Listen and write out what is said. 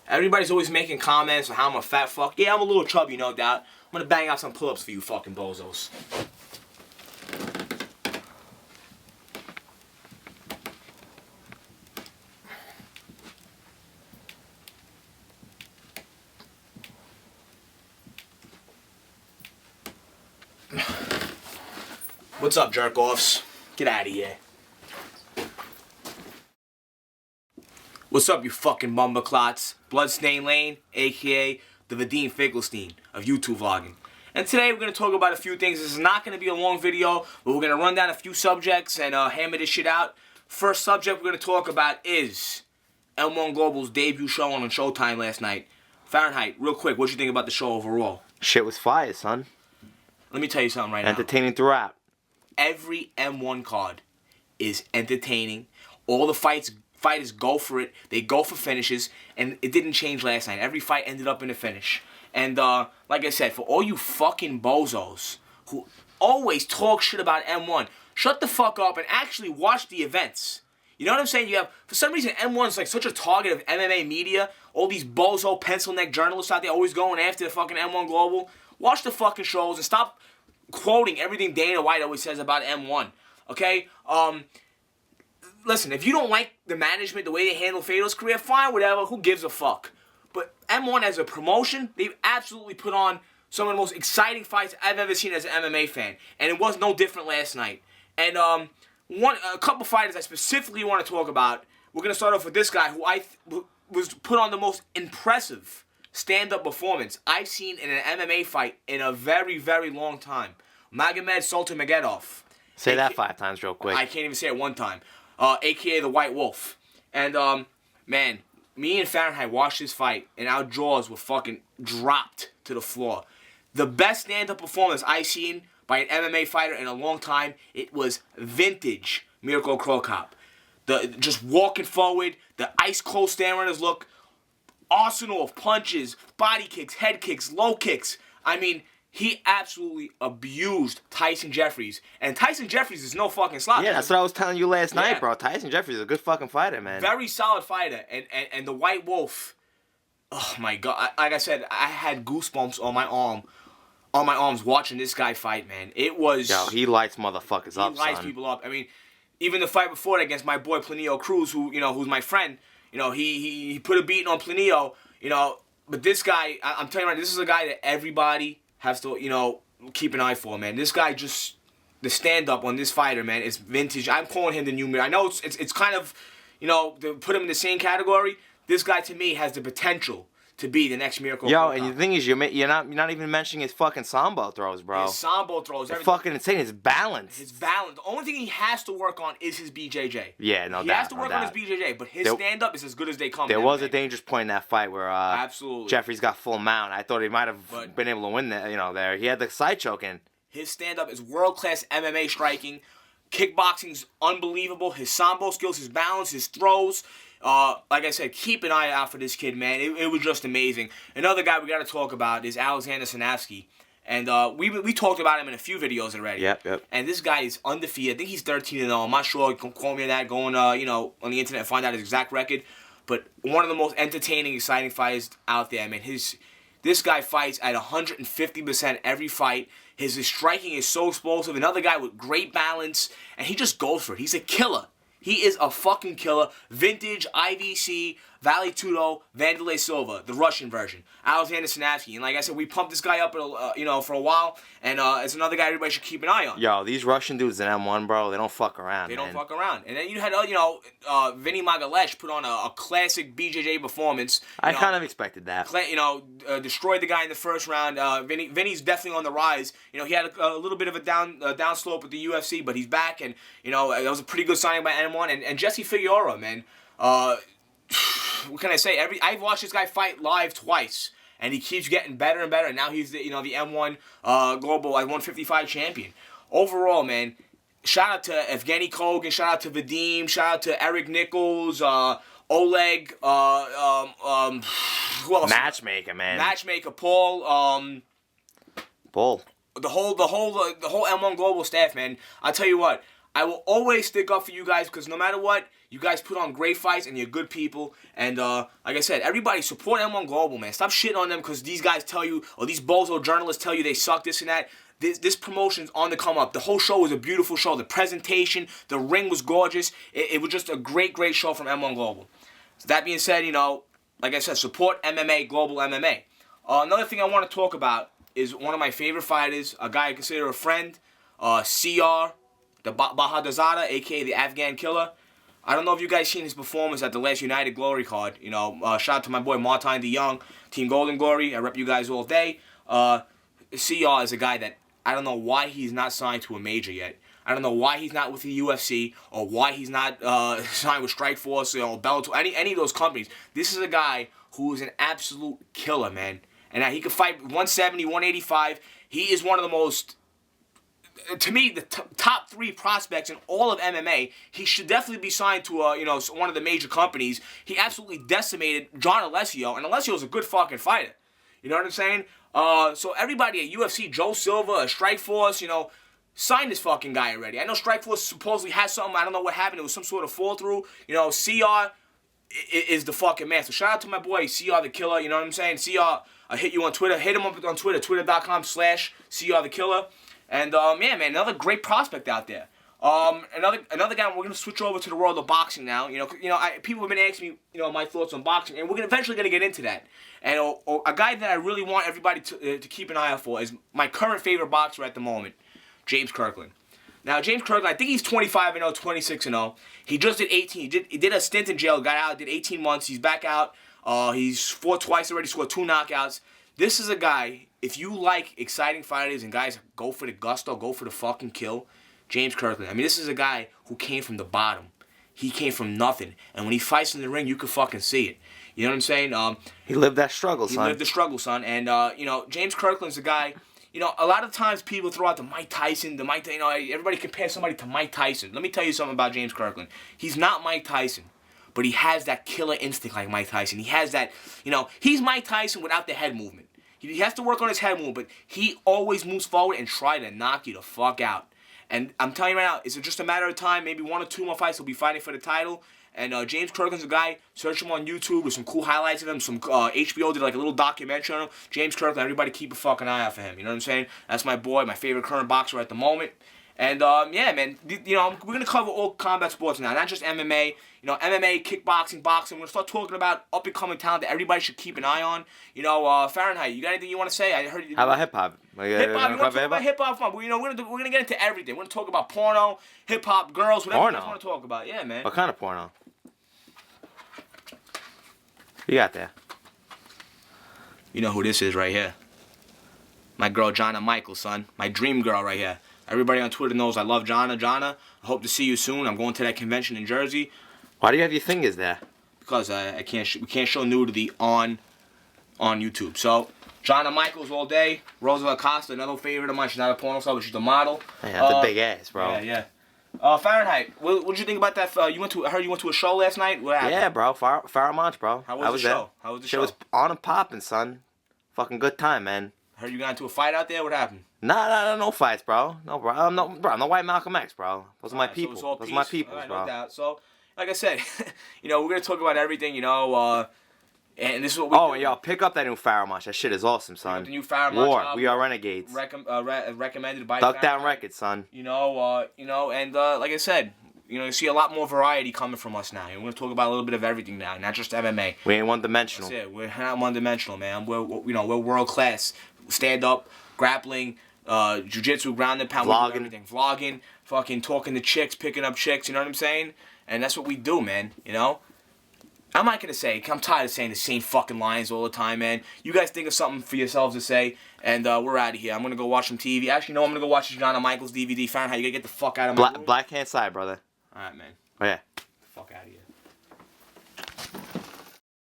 Everybody's always making comments on how I'm a fat fuck. Yeah, I'm a little chubby, no doubt. I'm gonna bang out some pull-ups for you fucking bozos. What's up, jerk-offs? Get out of here. What's up, you fucking bumbleclots? Bloodstain Lane, a.k.a. the Vadim Finkelstein of YouTube vlogging. And today we're going to talk about a few things. This is not going to be a long video, but we're going to run down a few subjects and hammer this shit out. First subject we're going to talk about is M-1 Global's debut show on Showtime last night. Fahrenheit, real quick, what you think about the show overall? Shit was fire, son. Let me tell you something right now. Entertaining throughout. Every M1 card is entertaining. All the fighters go for it. They go for finishes, and it didn't change last night. Every fight ended up in a finish. And like I said, for all you fucking bozos who always talk shit about M1, shut the fuck up and actually watch the events. You know what I'm saying? You have, for some reason, M1's like such a target of MMA media. All these bozo pencil neck journalists out there always going after the fucking M1 Global. Watch the fucking shows and stop quoting everything Dana White always says about M1. Okay? Listen, if you don't like the management, the way they handle Fatal's career, fine, whatever. Who gives a fuck? But M1 as a promotion, they've absolutely put on some of the most exciting fights I've ever seen as an MMA fan. And it was no different last night. And a couple fighters I specifically want to talk about. We're going to start off with this guy who was put on the most impressive stand-up performance I've seen in an MMA fight in a very, very long time. Magomed Sultamagedov. Say that 5 times real quick. I can't even say it one time. A.K.A. the White Wolf. And, man, me and Fahrenheit watched this fight, and our jaws were fucking dropped to the floor. The best stand-up performance I've seen by an MMA fighter in a long time, it was vintage Mirko Cro Cop. Just walking forward, the ice-cold stare on his look, arsenal of punches, body kicks, head kicks, low kicks. I mean, he absolutely abused Tyson Jeffries. And Tyson Jeffries is no fucking slouch. Yeah, that's what I was telling you last night, bro. Tyson Jeffries is a good fucking fighter, man. Very solid fighter. And the White Wolf, oh my God. Like I said, I had goosebumps on my arms watching this guy fight, man. It was... Yo, he lights motherfuckers up, He lights people up. I mean, even the fight before that against my boy Planillo Cruz, who's my friend, he put a beating on Planillo, but this guy, I'm telling you right, this is a guy that everybody has to, keep an eye for, man. This guy just, the stand-up on this fighter, man, is vintage. I'm calling him the new Mir. I know it's kind of, to put him in the same category. This guy, to me, has the potential to be the next Miracle. Yo, and the thing is, you're not even mentioning his fucking sambo throws, bro. His sambo throws. They're fucking insane. His balance. His balance. The only thing he has to work on is his BJJ. Yeah, no doubt. He has to work on his BJJ, but his stand-up is as good as they come. There was a dangerous point in that fight where absolutely Jeffries got full mount. I thought he might have been able to win that. There he had the side choke in. His stand-up is world-class MMA striking. Kickboxing's unbelievable. His sambo skills, his balance, his throws. Like I said, keep an eye out for this kid, man. It was just amazing. Another guy we got to talk about is Alexander Sinavsky. And we talked about him in a few videos already. Yep. And this guy is undefeated. I think he's 13-0. I'm not sure. You can call me on that. Go on, on the internet and find out his exact record. But one of the most entertaining, exciting fighters out there. I mean, this guy fights at 150% every fight. His striking is so explosive. Another guy with great balance. And he just goes for it. He's a killer. He is a fucking killer. Vintage, IVC, Vale Tudo, Vanderlei Silva, the Russian version. Alexander Sinavsky. And like I said, we pumped this guy up, for a while. And it's another guy everybody should keep an eye on. Yo, these Russian dudes in M1, bro, they don't fuck around, They don't fuck around. And then you had, Vinny Magalesh put on a classic BJJ performance. I kind of expected that. Destroyed the guy in the first round. Vinny's definitely on the rise. He had a little bit of a down slope with the UFC, but he's back. And, that was a pretty good signing by M1. And Jesse Figueroa, man. What can I say? I've watched this guy fight live twice, and he keeps getting better and better. And now he's the M1 Global 155 champion. Overall, man, shout out to Evgeny Kogan, shout out to Vadim, shout out to Eric Nichols, Oleg, who else? Matchmaker, man. Matchmaker, Paul. Paul. The whole M1 Global staff, man. I'll tell you what. I will always stick up for you guys because no matter what, you guys put on great fights and you're good people. And like I said, everybody support M1 Global, man. Stop shitting on them because these guys tell you, or these bozo journalists tell you they suck, this and that. This promotion's on the come up. The whole show was a beautiful show. The presentation, the ring was gorgeous. It was just a great, great show from M1 Global. So that being said, you know, like I said, support MMA, Global MMA. Another thing I want to talk about is one of my favorite fighters, a guy I consider a friend, Siyar, the Bahadurzada, a.k.a. the Afghan Killer. I don't know if you guys seen his performance at the last United Glory card. You know, shout out to my boy Martin DeYoung, Team Golden Glory. I rep you guys all day. Siyar is a guy that I don't know why he's not signed to a major yet. I don't know why he's not with the UFC or why he's not signed with Strikeforce or Bellator, any of those companies. This is a guy who is an absolute killer, man. And he can fight 170, 185. He is one of the most, to me, the top 3 prospects in all of MMA. He should definitely be signed to one of the major companies. He absolutely decimated John Alessio, and Alessio's a good fucking fighter. You know what I'm saying? So everybody at UFC, Joe Silva, Strikeforce, you know, sign this fucking guy already. I know Strikeforce supposedly has something. I don't know what happened. It was some sort of fall through. You know, Siyar is the fucking man. So shout out to my boy Siyar the Killer. You know what I'm saying? Siyar, I hit you on Twitter. Hit him up on Twitter, twitter.com/Siyar the Killer. And man, another great prospect out there. Another guy. We're gonna switch over to the world of boxing now. People have been asking me, my thoughts on boxing, and we're eventually gonna get into that. And a guy that I really want everybody to keep an eye out for is my current favorite boxer at the moment, James Kirkland. Now, James Kirkland, I think he's 25-0, 26-0. He just did 18. He did a stint in jail, got out, did 18 months. He's back out. He's fought twice already, scored 2 knockouts. This is a guy, if you like exciting fighters and guys go for the gusto, go for the fucking kill, James Kirkland. I mean, this is a guy who came from the bottom. He came from nothing. And when he fights in the ring, you can fucking see it. You know what I'm saying? He lived that struggle, son. He lived the struggle, son. And, James Kirkland's a guy... a lot of times people throw out the Mike Tyson, everybody compares somebody to Mike Tyson. Let me tell you something about James Kirkland. He's not Mike Tyson, but he has that killer instinct like Mike Tyson. He has that, he's Mike Tyson without the head movement. He has to work on his head movement, but he always moves forward and try to knock you the fuck out. And I'm telling you right now, it's just a matter of time. Maybe 1 or 2 more fights, he'll be fighting for the title. And James Kirkland's a guy, search him on YouTube. There's some cool highlights of him. Some HBO did like a little documentary on him. James Kirkland, everybody keep a fucking eye out for him. You know what I'm saying? That's my boy, my favorite current boxer at the moment. And yeah, man, we're going to cover all combat sports now, not just MMA. MMA, kickboxing, boxing. We're going to start talking about up-and-coming talent that everybody should keep an eye on. Fahrenheit, you got anything you want to say? I heard you. How about hip-hop? Hip-hop, you want to talk about hip-hop? We're going to get into everything. We're going to talk about porno, hip-hop, girls, whatever you guys want to talk about. Yeah, man. What kind of porno? You got there. You know who this is right here. My girl, Gianna Michaels, son. My dream girl right here. Everybody on Twitter knows I love Gianna. Gianna, I hope to see you soon. I'm going to that convention in Jersey. Why do you have your fingers there? Because we can't show nudity on YouTube. So, Gianna Michaels all day. Rosa Acosta, another favorite of mine. She's not a porno star, but she's a model. Yeah, that's a big ass, bro. Yeah. Fahrenheit, what did you think about that? I heard you went to a show last night. What happened? Yeah, bro. Fahrenheit, bro. How was the show? How was the show? Shit was on and popping, son. Fucking good time, man. I heard you got into a fight out there. What happened? Nah, no fights, bro. No, bro. I'm no white Malcolm X, bro. Those are my people. So Those are my people, bro. No doubt. So, like I said, we're gonna talk about everything, and this is what we. Oh, and y'all pick up that new Fahrenheit. That shit is awesome, son. The new Fahrenheit. War. We are renegades. Recommended by. Duck down records, son. And like I said. You see a lot more variety coming from us now. We're going to talk about a little bit of everything now, not just MMA. We ain't one-dimensional. That's it. We're not one-dimensional, man. We're world-class. Stand-up, grappling, jiu-jitsu, ground and pound. Vlogging. Vlogging, fucking talking to chicks, picking up chicks, you know what I'm saying? And that's what we do, man, I'm not going to say, I'm tired of saying the same fucking lines all the time, man. You guys think of something for yourselves to say, and we're out of here. I'm going to go watch some TV. Actually, no, I'm going to go watch the Gianna Michaels DVD. Fahrenheit, you got to get the fuck out of my room. Black hand side, brother. All right, man. Oh, yeah.